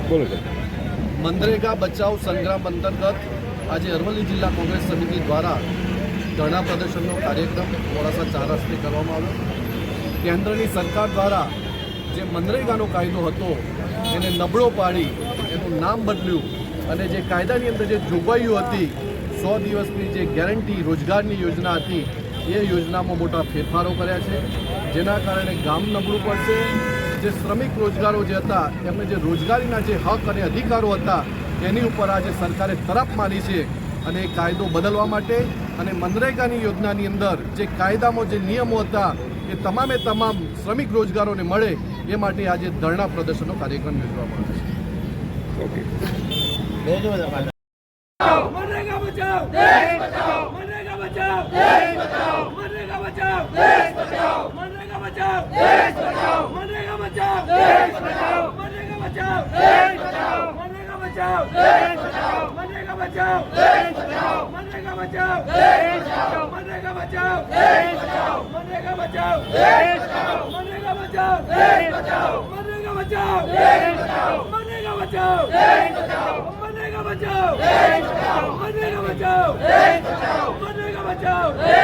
બોલો સર. મનરેગા બચાવ સંગ્રામ અંતર્ગત આજે અરવલ્લી જિલ્લા કોંગ્રેસ સમિતિ દ્વારા ધરણા પ્રદર્શનનો કાર્યક્રમ મોડાસા 4 રસ્તે કરવામાં આવ્યો. કેન્દ્રની સરકાર દ્વારા જે મનરેગાનો કાયદો હતો એને નબળો પાડી એનું નામ બદલ્યું અને જે કાયદાની અંદર જે જોગવાઈઓ હતી 100 દિવસની જે ગેરંટી રોજગારની યોજના હતી એ યોજનામાં મોટા ફેરફારો કર્યા છે, જેના કારણે ગામ નબળું પડશે. જે શ્રમિક રોજગારો જે હતા એમને જે રોજગારીના જે હક અને અધિકારો હતા એની ઉપર આજે સરકારે તરફ મારી છે અને એ કાયદો બદલવા માટે અને મનરેગાની યોજનાની અંદર જે કાયદામાં જે નિયમો હતા એ તમામે તમામ શ્રમિક રોજગારોને મળે એ માટે આજે ધરણા પ્રદર્શનનો કાર્યક્રમ યોજવામાં આવે છે. मनरेगा बचाओ देश बचाओ, मनरेगा बचाओ देश बचाओ, मनरेगा बचाओ देश बचाओ, मनरेगा बचाओ देश बचाओ, मनरेगा बचाओ देश बचाओ, मनरेगा बचाओ देश बचाओ, मनरेगा बचाओ देश बचाओ, मनरेगा बचाओ देश बचाओ, मनरेगा बचाओ देश बचाओ, मनरेगा बचाओ देश बचाओ, मनरेगा बचाओ देश बचाओ, मनरेगा बचाओ देश बचाओ, मनरेगा बचाओ देश बचाओ, मनरेगा बचाओ देश बचाओ, मनरेगा बचाओ देश बचाओ, मनरेगा बचाओ देश बचाओ, मनरेगा बचाओ देश